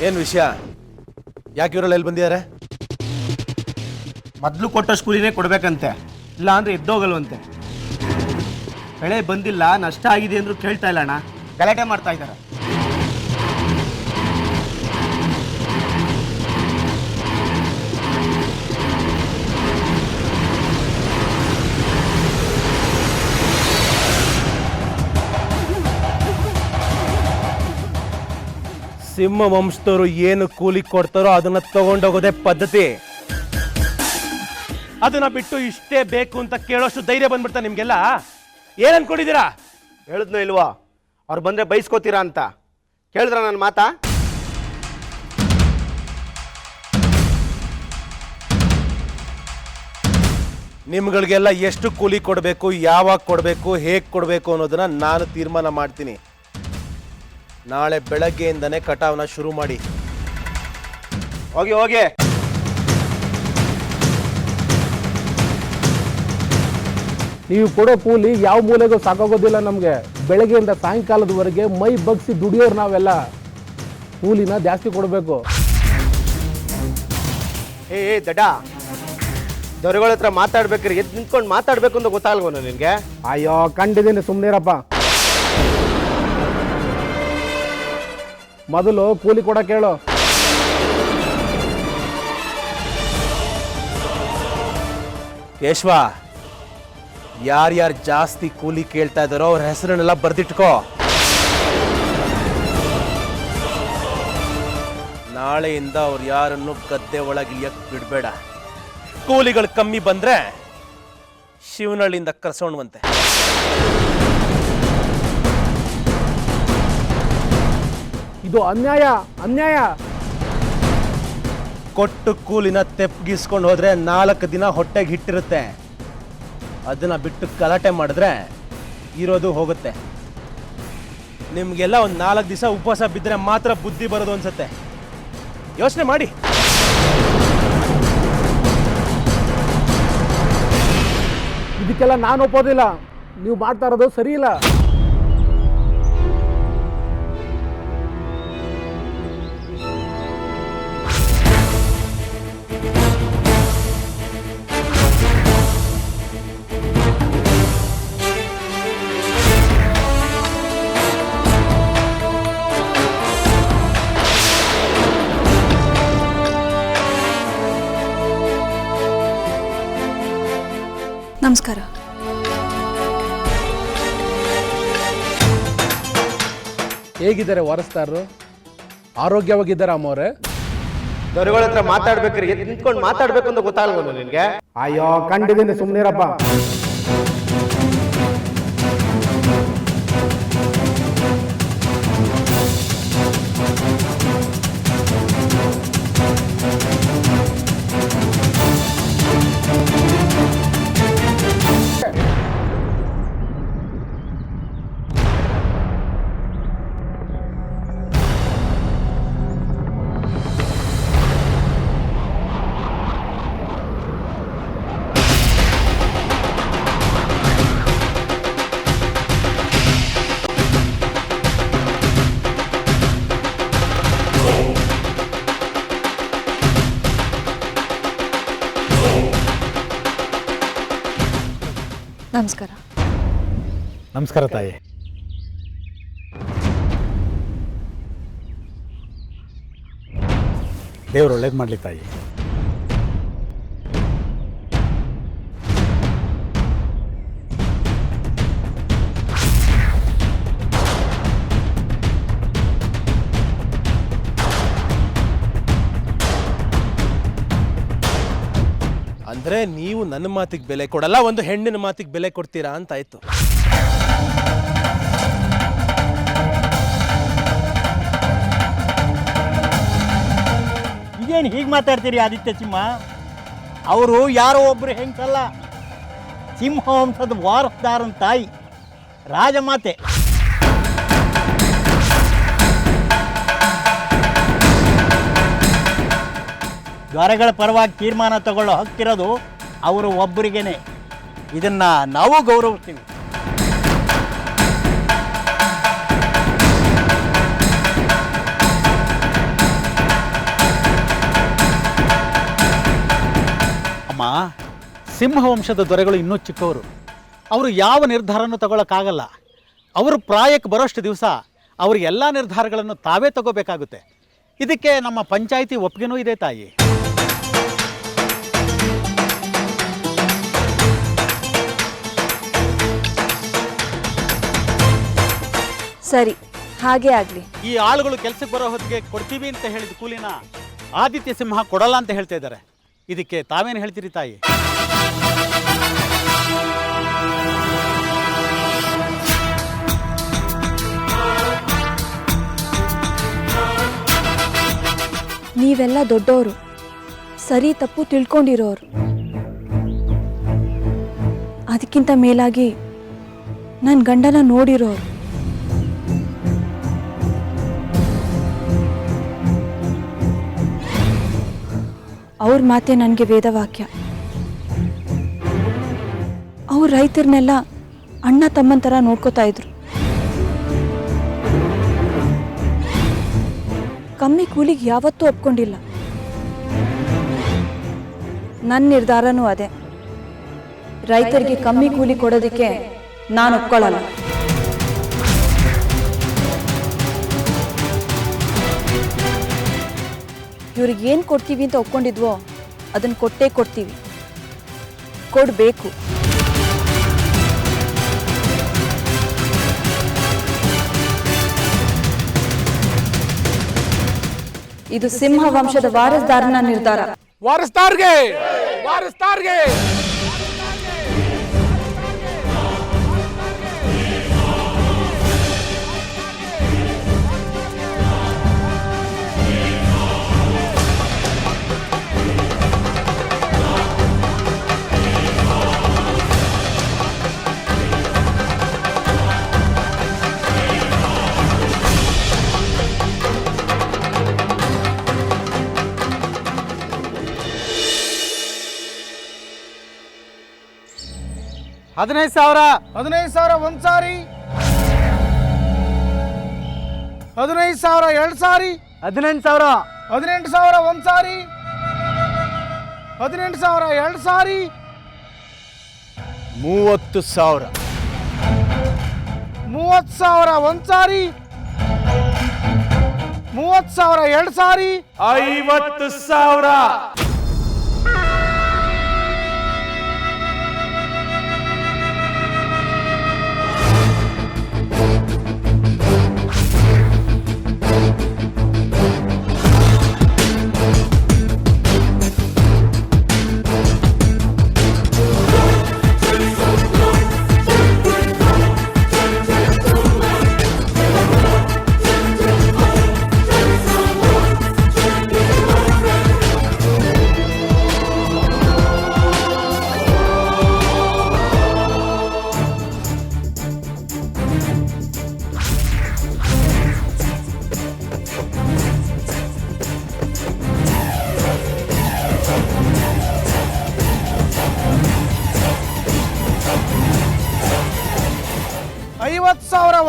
ಏನು ವಿಷಯ? ಯಾಕೆ ಇವರೆಲ್ಲ ಎಲ್ಲಿ ಬಂದಿದ್ದಾರೆ? ಮೊದಲು ಕೊಟ್ಟಷ್ಟು ಕೂಲಿನೇ ಕೊಡಬೇಕಂತೆ, ಇಲ್ಲ ಅಂದರೆ ಎದ್ದೋಗಲ್ವಂತೆ. ಬೆಳೆ ಬಂದಿಲ್ಲ, ನಷ್ಟ ಆಗಿದೆ ಅಂದರೂ ಕೇಳ್ತಾ ಇಲ್ಲ ಅಣ್ಣ, ಗಲಾಟೆ ಮಾಡ್ತಾ ಇದ್ದಾರೆ. ಸಿಂಹ ವಂಶದವರು ಏನು ಕೂಲಿ ಕೊಡ್ತಾರೋ ಅದನ್ನ ತಗೊಂಡೋಗೋದೇ ಪದ್ಧತಿ. ಅದನ್ನ ಬಿಟ್ಟು ಇಷ್ಟೇ ಬೇಕು ಅಂತ ಕೇಳೋಷ್ಟು ಧೈರ್ಯ ಬಂದ್ಬಿಡ್ತಾ ನಿಮ್ಗೆಲ್ಲ? ಏನ್ ಅನ್ಕೊಂಡಿದ್ದೀರಾ? ಹೇಳಿದ್ನೋ ಇಲ್ವಾ ಅವ್ರು ಬಂದರೆ ಬೈಸ್ಕೋತೀರಾ ಅಂತ? ಕೇಳಿದ್ರ ನನ್ನ ಮಾತಾ? ನಿಮ್ಗಳಿಗೆಲ್ಲ ಎಷ್ಟು ಕೂಲಿ ಕೊಡಬೇಕು, ಯಾವಾಗ ಕೊಡಬೇಕು, ಹೇಗೆ ಕೊಡಬೇಕು ಅನ್ನೋದನ್ನ ನಾನು ತೀರ್ಮಾನ ಮಾಡ್ತೀನಿ. ನಾಳೆ ಬೆಳಗ್ಗೆಯಿಂದನೇ ಕಟಾವ್ನ ಶುರು ಮಾಡಿ. ಹೋಗಿ ಹೋಗಿ. ನೀವು ಕೊಡೋ ಕೂಲಿ ಯಾವ ಮೂಲೆಗೂ ಸಾಕಾಗೋದಿಲ್ಲ ನಮಗೆ. ಬೆಳಗ್ಗೆಯಿಂದ ಸಾಯಂಕಾಲದವರೆಗೆ ಮೈ ಬಗ್ಸಿ ದುಡಿಯೋರು ನಾವೆಲ್ಲ. ಕೂಲಿನ ಜಾಸ್ತಿ ಕೊಡಬೇಕು. ಏ ದಡ್ಡ, ದೊರೆಗಳ ಹತ್ರ ಮಾತಾಡ್ಬೇಕ್ರಿ, ಎದ್ದು ನಿಂತ್ಕೊಂಡು ಮಾತಾಡ್ಬೇಕು ಅಂತ ಗೊತ್ತಾಗಲ್ವನು ನಿನಗೆ? ಅಯ್ಯೋ ಕಂಡಿದ್ದೀನಿ, ಸುಮ್ಮನಿರಪ್ಪ. ಮೊದಲು ಕೂಲಿ ಕೊಡಕ್ಕೆ ಹೇಳು. ಕೇಶವ, ಯಾರ್ಯಾರು ಜಾಸ್ತಿ ಕೂಲಿ ಕೇಳ್ತಾ ಇದ್ದಾರೋ ಅವ್ರ ಹೆಸರನ್ನೆಲ್ಲ ಬರ್ದಿಟ್ಕೋ. ನಾಳೆಯಿಂದ ಅವ್ರು ಯಾರನ್ನು ಗದ್ದೆ ಒಳಗಿಳಿಯಕ್ ಬಿಡಬೇಡ. ಕೂಲಿಗಳು ಕಮ್ಮಿ ಬಂದ್ರೆ ಶಿವನಹಳ್ಳಿಯಿಂದ ಕರ್ಸೋಣವಂತೆ. ಇದು ಅನ್ಯಾಯ, ಅನ್ಯಾಯ. ಕೊಟ್ಟು ಕೂಲಿನ ತೆಪ್ಪಗಿಸ್ಕೊಂಡು ಹೋದ್ರೆ 4 ದಿನ ಹೊಟ್ಟೆಗೆ ಹಿಟ್ಟಿರುತ್ತೆ. ಅದನ್ನ ಬಿಟ್ಟು ಗಲಾಟೆ ಮಾಡಿದ್ರೆ ಇರೋದು ಹೋಗುತ್ತೆ. ನಿಮ್ಗೆಲ್ಲ ಒಂದು 4 ದಿವಸ ಉಪವಾಸ ಬಿದ್ದರೆ ಮಾತ್ರ ಬುದ್ಧಿ ಬರೋದು ಅನ್ಸುತ್ತೆ. ಯೋಚನೆ ಮಾಡಿ. ಇದಕ್ಕೆಲ್ಲ ನಾನು ಒಪ್ಪೋದಿಲ್ಲ. ನೀವು ಮಾಡ್ತಾ ಇರೋದು ಸರಿ ಇಲ್ಲ. ನಮಸ್ಕಾರ. ಹೇಗಿದ್ದಾರೆ ವಾರಸ್ದಾರರು? ಆರೋಗ್ಯವಾಗಿದ್ದಾರೆ ಅಮ್ಮವ್ರೆ? ದೊರೆಗಳ ಹತ್ರ ಮಾತಾಡ್ಬೇಕ್ರಿ, ಎದ್ದು ನಿಂತ್ಕೊಂಡು ಮಾತಾಡ್ಬೇಕು ಅಂತ ಗೊತ್ತಾಗಲ್ವನು ನಿನಗೆ? ಅಯ್ಯೋ ಕಂಡಿದ್ದೀನಿ, ಸುಮ್ಮನಿರಪ್ಪ. ನಮಸ್ಕಾರ. ನಮಸ್ಕಾರ ತಾಯಿ. ದೇವ್ರು ಒಳ್ಳೇದು ಮಾಡಲಿ ತಾಯಿ. ಅಂದ್ರೆ ನೀವು ನನ್ನ ಮಾತಿಗೆ ಬೆಲೆ ಕೊಡಲ್ಲ, ಒಂದು ಹೆಣ್ಣಿನ ಮಾತಿಗೆ ಬೆಲೆ ಕೊಡ್ತೀರಾ ಅಂತಾಯ್ತು. ಇದೇನು ಹೀಗೆ ಮಾತಾಡ್ತೀರಿ ಆದಿತ್ಯ ಸಿಂಹ? ಅವರು ಯಾರೋ ಒಬ್ಬರು ಹೆಂಗಸಲ್ಲ, ಸಿಂಹವಂಶದ ವಾರಸ್ದಾರನ ತಾಯಿ, ರಾಜಮಾತೆ. ದೊರೆಗಳ ಪರವಾಗಿ ತೀರ್ಮಾನ ತಗೊಳ್ಳೋ ಹಕ್ಕಿರೋದು ಅವರು ಒಬ್ಬರಿಗೇನೆ. ಇದನ್ನು ನಾವು ಗೌರವಿಸ್ತೀವಿ. ಸಿಂಹವಂಶದ ದೊರೆಗಳು ಇನ್ನೂ ಚಿಕ್ಕವರು. ಅವರು ಯಾವ ನಿರ್ಧಾರನೂ ತಗೊಳ್ಳೋಕ್ಕಾಗಲ್ಲ. ಅವರು ಪ್ರಾಯಕ್ಕೆ ಬರೋಷ್ಟು ದಿವಸ ಅವರು ಎಲ್ಲ ನಿರ್ಧಾರಗಳನ್ನು ತಾವೇ ತಗೋಬೇಕಾಗುತ್ತೆ. ಇದಕ್ಕೆ ನಮ್ಮ ಪಂಚಾಯಿತಿ ಒಪ್ಪಿಗೆನೂ ಇದೆ ತಾಯಿ. ಸರಿ, ಹಾಗೇ ಆಗಲಿ. ಈ ಆಳುಗಳು ಕೆಲಸಕ್ಕೆ ಬರೋ ಹೊತ್ತಿಗೆ ಕೊಡ್ತೀವಿ ಅಂತ ಹೇಳಿದ ಕೂಲಿನ ಆದಿತ್ಯ ಸಿಂಹ ಕೊಡಲ್ಲ ಅಂತ ಹೇಳ್ತಾ ಇದ್ದಾರೆ. ಇದಕ್ಕೆ ತಾವೇನು ಹೇಳ್ತೀರಿ ತಾಯಿ? ನೀವೆಲ್ಲ ದೊಡ್ಡವರು, ಸರಿ ತಪ್ಪು ತಿಳ್ಕೊಂಡಿರೋರು. ಅದಕ್ಕಿಂತ ಮೇಲಾಗಿ ನನ್ನ ಗಂಡನ ನೋಡಿರೋರು. ಅವ್ರ ಮಾತೆ ನನಗೆ ವೇದವಾಕ್ಯ. ಅವ್ರ ರೈತರನ್ನೆಲ್ಲ ಅಣ್ಣ ತಮ್ಮನ ಥರ ನೋಡ್ಕೋತಾ ಇದ್ರು. ಕಮ್ಮಿ ಕೂಲಿಗೆ ಯಾವತ್ತೂ ಒಪ್ಕೊಂಡಿಲ್ಲ. ನನ್ನ ನಿರ್ಧಾರನೂ ಅದೇ. ರೈತರಿಗೆ ಕಮ್ಮಿ ಕೂಲಿ ಕೊಡೋದಕ್ಕೆ ನಾನು ಒಪ್ಕೊಳ್ಳಲ್ಲ. ಇವ್ರಿಗೆ ಏನು ಕೊಡ್ತೀವಿ ಅಂತ ಒಪ್ಕೊಂಡಿದ್ವೋ ಅದನ್ನು ಕೊಟ್ಟೇ ಕೊಡ್ತೀವಿ, ಕೊಡಬೇಕು. ಇದು ಸಿಂಹ ವಂಶದ ವಾರಸ್ದಾರನ ನಿರ್ಧಾರ. ವಾರಸ್ದಾರ್ಗೆ ವಾರಸ್ದಾರ್ಗೆ ಹದಿನೈದು ಸಾವಿರ 15,000 ಒಂದು ಸಾರಿ, 15,000 ಎರಡು ಸಾರಿ, 18,000. 18,000 ಒಂದು ಸಾರಿ, 18,000 ಎರಡು ಸಾರಿ, 30,000. 30,000 ಒಂದು ಸಾರಿ, 30,000 ಎರಡು ಸಾರಿ, 50,000.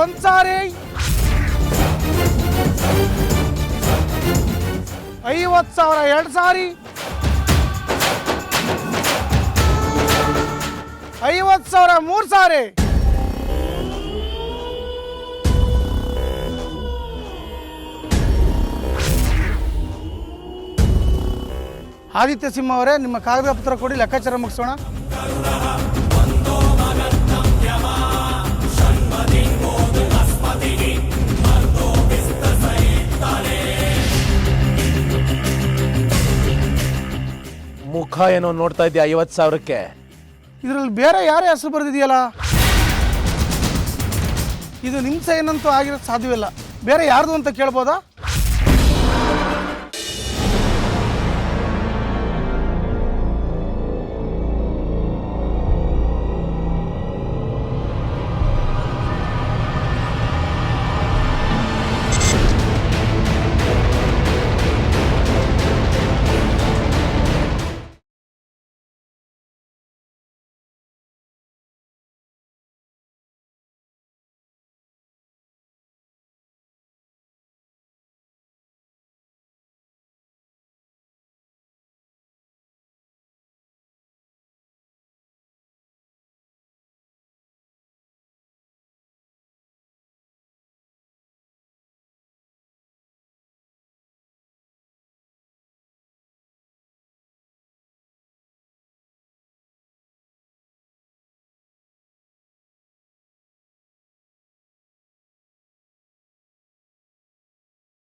ಒಂದು ಸಾರಿ, 50,000 ಎರಡು ಸಾರಿ, 50,000 ಮೂರು ಸಾರಿ, ಆದಿತ್ಯ ಸಿಂಹ ಅವರೇ, ನಿಮ್ಮ ಕಾಗದ ಪತ್ರ ಕೊಡಿ, ಲೆಕ್ಕಾಚಾರ ಮುಗಿಸೋಣ. ಮುಖ ಏನೋ ನೋಡ್ತಾ ಇದೆಯಾ 50,000ಕ್ಕೆ? ಇದರಲ್ಲಿ ಬೇರೆ ಯಾರೇ ಹೆಸರು ಬರೆದಿದೆಯಲ್ಲ, ಇದು ನಿಮ್ಮ ಸೈನಂತೂ ಆಗಿರೋದು ಸಾಧ್ಯವಿಲ್ಲ. ಬೇರೆ ಯಾರ್ದು ಅಂತ ಕೇಳ್ಬೋದಾ?